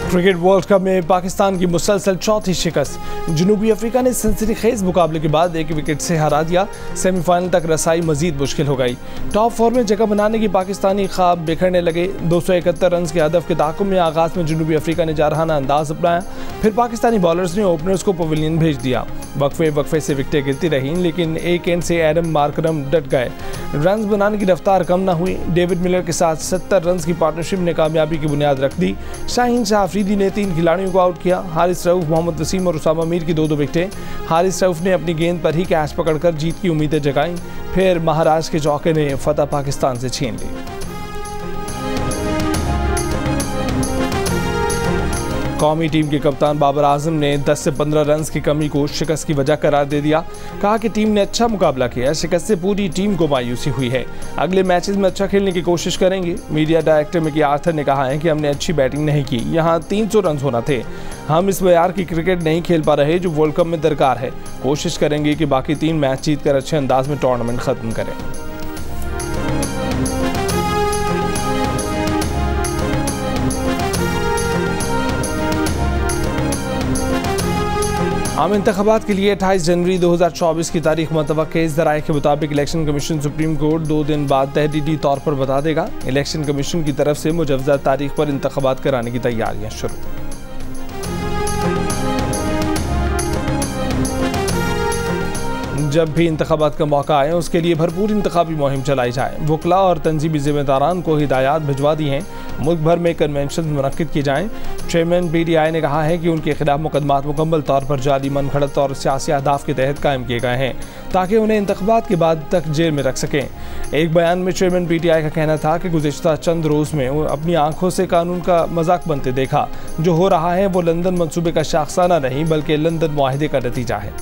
Cricket world cup में पाकिस्तान की मुसलसल चौथी शिकस्त। जनूबी अफ्रीका ने सनसनीखेज मुकाबले के बाद 1 विकेट से हरा दिया। सेमीफाइनल तक रसाई मजीद मुश्किल हो गई। टॉप 4 में जगह बनाने की पाकिस्तानी ख्वाब बिखरने लगे। 271 रन के हदफ के ताक़ुब में आगाज में जनूबी अफ्रीका ने जारहाना अंदाज अपनाया। फिर पाकिस्तानी बॉलर्स ने ओपनर्स को पवेलियन भेज दिया। वक्फे से विकेटें गिरती रहीं, लेकिन एक एंड से एडम मार्करम डट गए। रन बनाने की रफ्तार कम न हुई। डेविड मिलर के साथ 70 रन की पार्टनरशिप ने कामयाबी की बुनियाद रख दी। शाहीन शाह अफरीदी ने 3 खिलाड़ियों को आउट किया। हारिस रऊफ, मोहम्मद वसीम और उसामा मीर की 2-2 विकेटें। हारिस रऊफ ने अपनी गेंद पर ही कैच पकड़कर जीत की उम्मीदें जगाईं। फिर महाराज के चौके ने फतह पाकिस्तान से छीन ली। कौमी टीम के कप्तान बाबर आजम ने 10 से 15 रन की कमी को शिकस्त की वजह करार दे दिया। कहा कि टीम ने अच्छा मुकाबला किया, शिकस्त से पूरी टीम को मायूसी हुई है। अगले मैचेस में अच्छा खेलने की कोशिश करेंगे। मीडिया डायरेक्टर मिकी आर्थर ने कहा है कि हमने अच्छी बैटिंग नहीं की, यहाँ 300 रन होना थे। हम इस मयार की क्रिकेट नहीं खेल पा रहे जो वर्ल्ड कप में दरकार है। कोशिश करेंगे कि बाकी 3 मैच जीत कर अच्छे अंदाज में टूर्नामेंट खत्म करें। आम इंतखाबात के लिए 28 जनवरी 2024 की तारीख मुतवक्किल। ज़राए के मुताबिक इलेक्शन कमीशन सुप्रीम कोर्ट 2 दिन बाद तहदीदी तौर पर बता देगा। इलेक्शन कमीशन की तरफ से मुजव्वज़ा तारीख पर इंतखाबात कराने की तैयारियां शुरू। जब भी इंतखाबात का मौका आए उसके लिए भरपूर इंतखाबी मुहिम चलाई जाए। वकला और तंजीमी ज़िम्मेदारान को हिदायत भिजवा दी हैं। मुल्क भर में कन्वेंशन मुनक्किद किए जाएँ। चेयरमैन PTI ने कहा है कि उनके खिलाफ मुकदमात मुकम्मल तौर पर जाली मनगढ़ंत और सियासी अहदाफ के तहत कायम किए गए हैं ताकि उन्हें इंतखाबात के बाद तक जेल में रख सकें। एक बयान में चेयरमैन PTI का कहना था कि गुज़िश्ता चंद रोज़ में अपनी आंखों से कानून का मजाक बनते देखा। जो हो रहा है वो लंदन मंसूबे का शाखसाना नहीं बल्कि लंदन मुआहिदे का नतीजा है।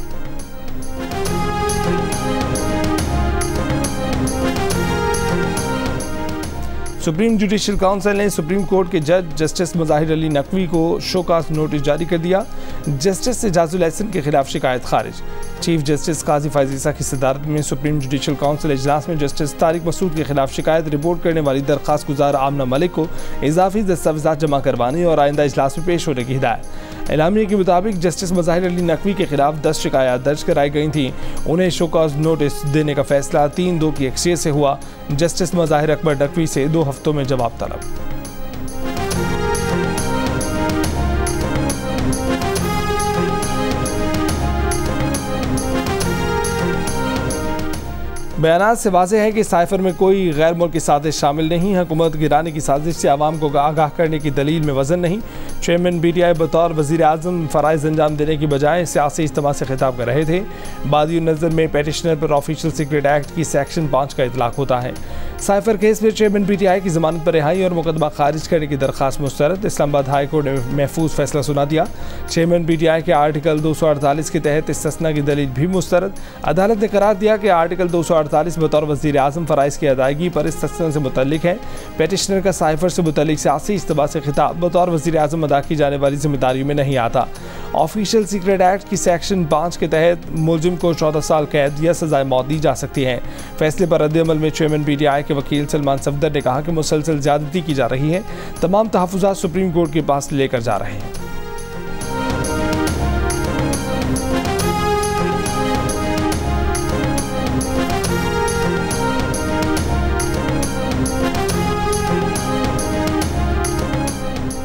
सुप्रीम जुडिशल काउंसिल ने सुप्रीम कोर्ट के जज जस्टिस मुज़ाहिर अली नकवी को शोकास नोटिस जारी कर दिया। जस्टिस एजाजुल एहसन के खिलाफ शिकायत खारिज। चीफ जस्टिस काजी फैज़ ईसा की सदारत में सुप्रीम जुडिशल काउंसिल इजलास में जस्टिस तारिक मसूद के खिलाफ शिकायत रिपोर्ट करने वाली दरख्वास्त गुजार आमना मलिक को इजाफी दस्तावेज़ात जमा करवाने और आइंदा इजलास में पेश होने की हिदायत। एलामिया के मुताबिक जस्टिस मुज़ाहिर अली नकवी के खिलाफ 10 शिकायत दर्ज कराई गई थी। उन्हें शोकास नोटिस देने का फैसला 3-2 की अक्सियत से हुआ। जस्टिस मुज़ाहिर अकबर नकवी से 2 हफ्तों में जवाब तलब। बयानात से वाज़ेह है कि साइफर में कोई गैर मुल्की साजिश शामिल नहीं। हुकूमत गिराने की साजिश से आवाम को आगाह करने की दलील में वजन नहीं। चेयरमैन PTI बतौर वज़ीर आज़म फ़राइज़ अंजाम देने की बजाय सियासी इज्तिमा से खिताब कर रहे थे। बादी नज़र में पेटिशनर पर ऑफिशियल सीक्रेट एक्ट की सेक्शन 5 का इतलाक़ होता है। साइफर केस में चेयरमैन PTI की ज़मानत पर रिहाई और मुकदमा खारिज करने की दरख्वास्त मुस्तरद। इस्लामाबाद हाई कोर्ट ने महफूज फैसला सुना दिया। चेयरमैन PTI के आर्टिकल 248 के तहत इस्तिस्ना की दलील भी मुस्तरद। अदालत ने करार दिया कि आर्टिकल 248 बतौर वज़ीर आज़म फ़राइज़ की अदायगी पर इस्तिस्ना से मुतल्लिक है। पेटिशनर का साइफर से मुतल्लिक सियासी इज्तिमा से खिताब बतौर वज़ीर आज़म अदा की जाने वाली जिम्मेदारियों में नहीं आता। ऑफिशियल सीक्रेट एक्ट की सेक्शन 5 के तहत मुलजिम को 14 साल कैद या सज़ाए मौत दी जा सकती है। फैसले पर रद्द-ए-अमल में चेयरमैन PTI के वकील सलमान सफदर ने कहा कि मुसलसल ज़्यादती की जा रही है। तमाम तहफ़्फ़ुज़ात सुप्रीम कोर्ट के पास लेकर जा रहे हैं।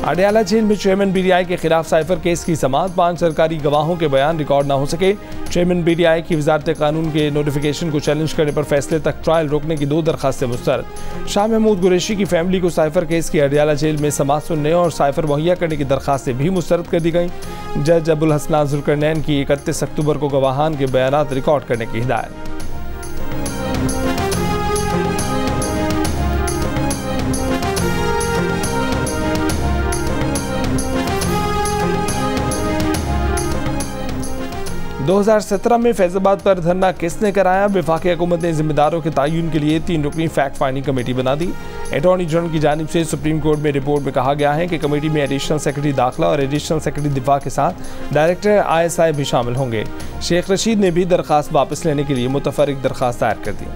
अडयाला जेल में चेयरमैन PTI के खिलाफ साइफर केस की समाअत। 5 सरकारी गवाहों के बयान रिकॉर्ड ना हो सके। चेयरमैन PTI की वजारत कानून के नोटिफिकेशन को चैलेंज करने पर फैसले तक ट्रायल रोकने की 2 दरखास्तें मुस्तरद। शाह महमूद कुरैशी की फैमिली को साइफर केस की अडयाला जेल में समाअत सुनने और साइफर मुहैया करने की दरखास्तें भी मुस्तरद कर दी गई। जज अबुल हसनान जुल्करनैन की 31 अक्टूबर को गवाहान के बयानात रिकॉर्ड करने की हिदायत। 2017 में फैज़ाबाद पर धरना किसने कराया? वफाकी हुकूमत ने जिम्मेदारों के तयन के लिए 3 रुकनी फैक्ट फाइंडिंग कमेटी बना दी। अटॉर्नी जनरल की जानिब से सुप्रीम कोर्ट में रिपोर्ट में कहा गया है कि कमेटी में एडिशनल सेक्रेटरी दाखिला और एडिशनल सेक्रेटरी दिफा के साथ डायरेक्टर ISI भी शामिल होंगे। शेख रशीद ने भी दरख्वास्त वापस लेने के लिए मुतफर्रिक दरख्वास्त दायर कर दी।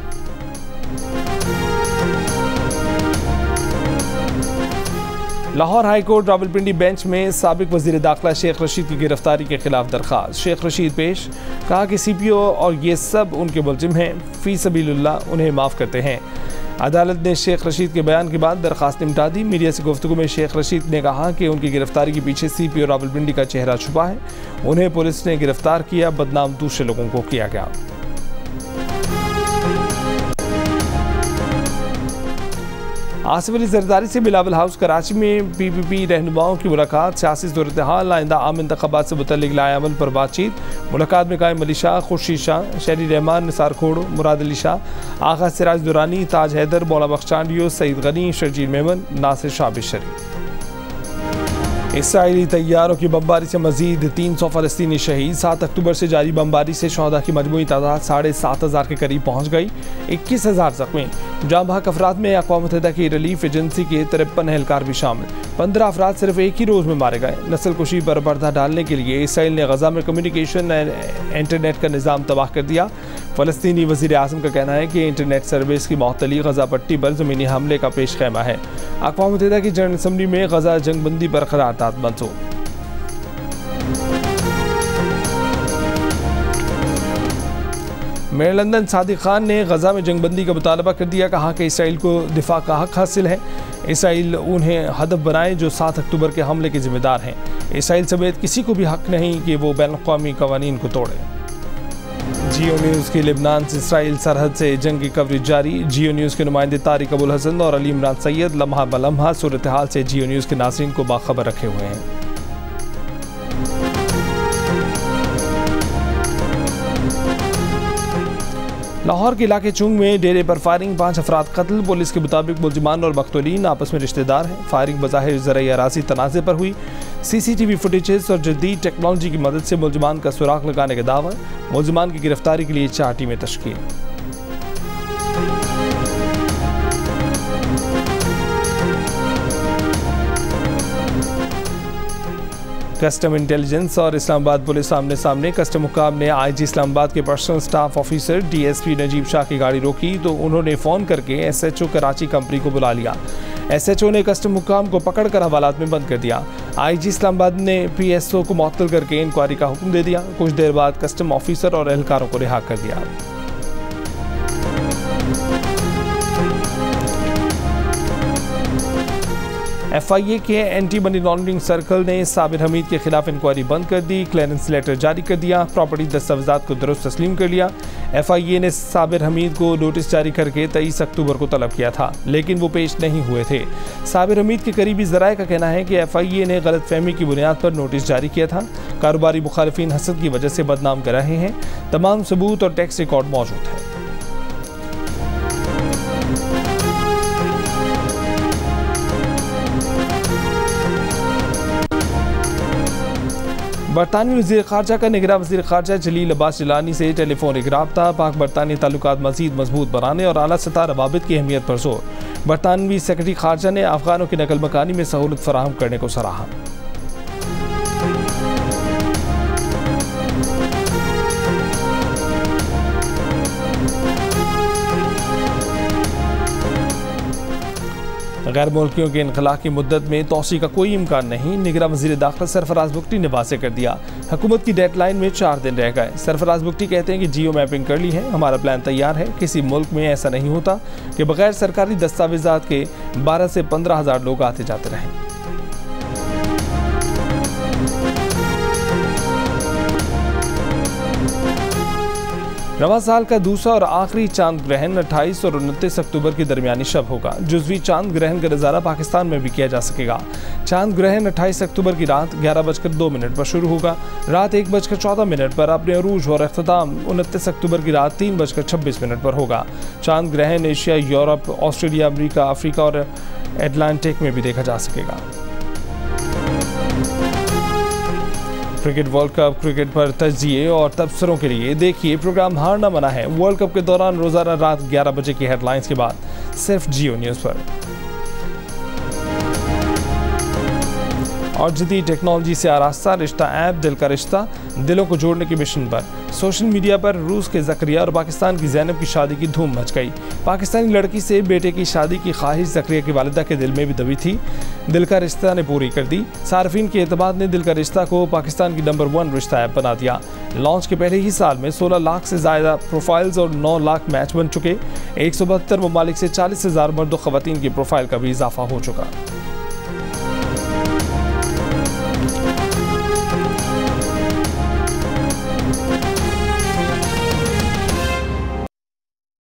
Lahore high court Rawalpindi bench में साबिक वजीर दाखिला शेख रशीद की गिरफ्तारी के खिलाफ दरख्वास्त। शेख रशीद पेश, कहा कि CPO और ये सब उनके मुलजिम हैं, फी सबीलुल्लाह उन्हें माफ़ करते हैं। अदालत ने शेख रशीद के बयान के बाद दरख्वास्त निपटा दी। मीडिया से गुफ्तगू में शेख रशीद ने कहा कि उनकी गिरफ्तारी के पीछे CPO रावलपिंडी का चेहरा छुपा है। उन्हें पुलिस ने गिरफ्तार किया, बदनाम दूसरे लोगों को किया गया। आसिफ अली जरदारी से बिलावल हाउस कराची में PPP रहनुमाओं की मुलाकात। सियासी सूरत हाल, आइंदा आम इंतखाबात से मुतल्लिक लाएअमल पर बातचीत। मुलाकात में कायम अली शाह, खुर्शीद शाह, शहरी रहमान, निसार खोड़ो, मुराद अली शाह, आगा सिराज दुरानी, ताज हैदर, मौला बख्शांडियो, सईद गनी, शर्जील मेमन, नासिर शाबिश शरीफ। इसराइली तैयारों की बमबारी से मजीद 300 फ़लस्तीनी शहीद। 7 अक्टूबर से जारी बमबारी से शहदा की मजमूई तादाद 7,500 के करीब पहुँच गई। 21,000 जख्मी। जाम बहक अफराद में अक़वाम मुत्तहिदा की रिलीफ एजेंसी के 53 एहलकार भी शामिल। 15 अफराद सिर्फ एक ही रोज़ में मारे गए। नस्ल कुशी पर पर्दा डालने के लिए इसराइल ने गजा में कम्युनिकेशन इंटरनेट का निज़ाम तबाह कर दिया। फ़लस्तीनी वज़ीर आज़म का कहना है कि इंटरनेट सर्विस की मअतली गजा पट्टी पर ज़मीनी हमले का पेश खैमा है। अक़वाम मुत्तहिदा की जनरल असम्बली में गजा जंगबंदी पर करारदाद मंजूर। मेयर लंदन सादिक खान ने गजा में जंगबंदी का मुतालबा कर दिया। कहा कि इसराइल को दिफा का हक हासिल है। इसराइल उन्हें हदफ बनाए जो 7 अक्टूबर के हमले के जिम्मेदार हैं। इसराइल समेत किसी को भी हक नहीं कि वो बैनुल-अक़वामी कवानीन को तोड़े। जियो न्यूज़ की लेबनान से इसराइल सरहद से जंग की कवरेज जारी। जियो न्यूज़ के नुमाइंदे तारिक अबुल हसन और अली इमरान सैयद लम्हा बलम्हा सूरत हाल से जियो न्यूज़ के नाज़रीन को बाखबर रखे हुए हैं। लाहौर के इलाके चुंग में डेरे पर फायरिंग, 5 अफराद कत्ल। पुलिस के मुताबिक मुलजिमान और मक़तूलीन आपस में रिश्तेदार हैं। फायरिंग बज़ाहिर ज़राई अराज़ी तनाज़े पर हुई। CCTV फुटेजेस और जदीद टेक्नोलॉजी की मदद से मुलजिमान का सुराग लगाने का दावा। मुलजिमान की गिरफ्तारी के लिए 4 टीमें तश्कील। कस्टम इंटेलिजेंस और इस्लामाबाद पुलिस आमने सामने। कस्टम हुकाम ने IG इस्लामाबाद के personal staff officer DSP Najeeb Shah की गाड़ी रोकी तो उन्होंने फ़ोन करके SHO कराची कंपनी को बुला लिया। SHO ने कस्टम हुकाम को पकड़कर हवालात में बंद कर दिया। IG इस्लामाबाद ने PSO को मुअत्तल करके इंक्वायरी का हुक्म दे दिया। कुछ देर बाद कस्टम ऑफिसर और एहलकारों को रिहा कर दिया। FIA के एंटी मनी लॉन्ड्रिंग सर्कल ने साबिर हमीद के खिलाफ इंक्वायरी बंद कर दी। क्लियरेंस लेटर जारी कर दिया। प्रॉपर्टी दस्तावेज़ात को दुरुस्त तस्लीम कर लिया। FIA ने साबिर हमीद को नोटिस जारी करके 23 अक्टूबर को तलब किया था, लेकिन वो पेश नहीं हुए थे। साबिर हमीद के करीबी ज़राए का कहना है कि FIA ने गलतफहमी की बुनियाद पर नोटिस जारी किया था। कारोबारी मुखालिफिन हसद की वजह से बदनाम कर रहे हैं। तमाम सबूत और टैक्स रिकॉर्ड मौजूद है। बरतानवी वज़ीर ख़ारजा का निगरान वज़ीर ख़ारजा जलील अब्बास जिलानी से टेलीफोनिक राब्ता। पाक बरतानी ताल्लुकात मज़ीद मजबूत बनाने और आला सतह रवाबित की अहमियत पर जोर। बरतानवी सेक्रेटरी ख़ारजा ने अफ़गानों की नकल मकानी में सहूलत फराहम करने को सराहा। गैर मुल्कियों के इनखला की मुद्दत में तोसी का कोई इम्कान नहीं। निगरान वज़ीर दाखिला सरफराज बुगटी ने वाज़ेह कर दिया। हुकूमत की डेडलाइन में 4 दिन रह गए। सरफराज बुगटी कहते हैं कि जियो मैपिंग कर ली है, हमारा प्लान तैयार है। किसी मुल्क में ऐसा नहीं होता कि बगैर सरकारी दस्तावेज़ात के 12 से 15,000 लोग आते जाते रहें। रवा साल का दूसरा और आखिरी चांद ग्रहण 28 और 29 अक्टूबर की दरमियानी शब होगा। जुज़वी चांद ग्रहण का नज़ारा पाकिस्तान में भी किया जा सकेगा। चांद ग्रहण 28 अक्टूबर की रात 11:02 पर शुरू होगा। रात 1:14 पर अपने अरूज और अख्ताम 29 अक्टूबर की रात 3:26 पर होगा। चांद ग्रहण एशिया, यूरोप, ऑस्ट्रेलिया, अमरीका, अफ्रीका और एटलांटिक में भी देखा जा सकेगा। क्रिकेट वर्ल्ड कप क्रिकेट पर तजिए और तबसरों के लिए देखिए प्रोग्राम हारना मना है। वर्ल्ड कप के दौरान रोजाना रात 11 बजे की हेडलाइंस के बाद सिर्फ जियो न्यूज़ पर। और जदीद टेक्नोलॉजी से आरास्ता रिश्ता ऐप दिल का रिश्ता दिलों को जोड़ने के मिशन पर। सोशल मीडिया पर रूस के ज़करिया और पाकिस्तान की ज़ैनब की शादी की धूम मच गई। पाकिस्तानी लड़की से बेटे की शादी की ख्वाहिश ज़करिया की वालिदा के दिल में भी दबी थी। दिल का रिश्ता ने पूरी कर दी। सार्फिन के एतमाद ने दिल का रिश्ता को पाकिस्तान की नंबर 1 रिश्ता ऐप बना दिया। लॉन्च के पहले ही साल में 16 लाख से ज़्यादा प्रोफाइल्स और 9 लाख मैच बन चुके। 172 ममालिक से 40,000 मर्द व ख़वातीन की प्रोफाइल का भी इजाफा हो चुका।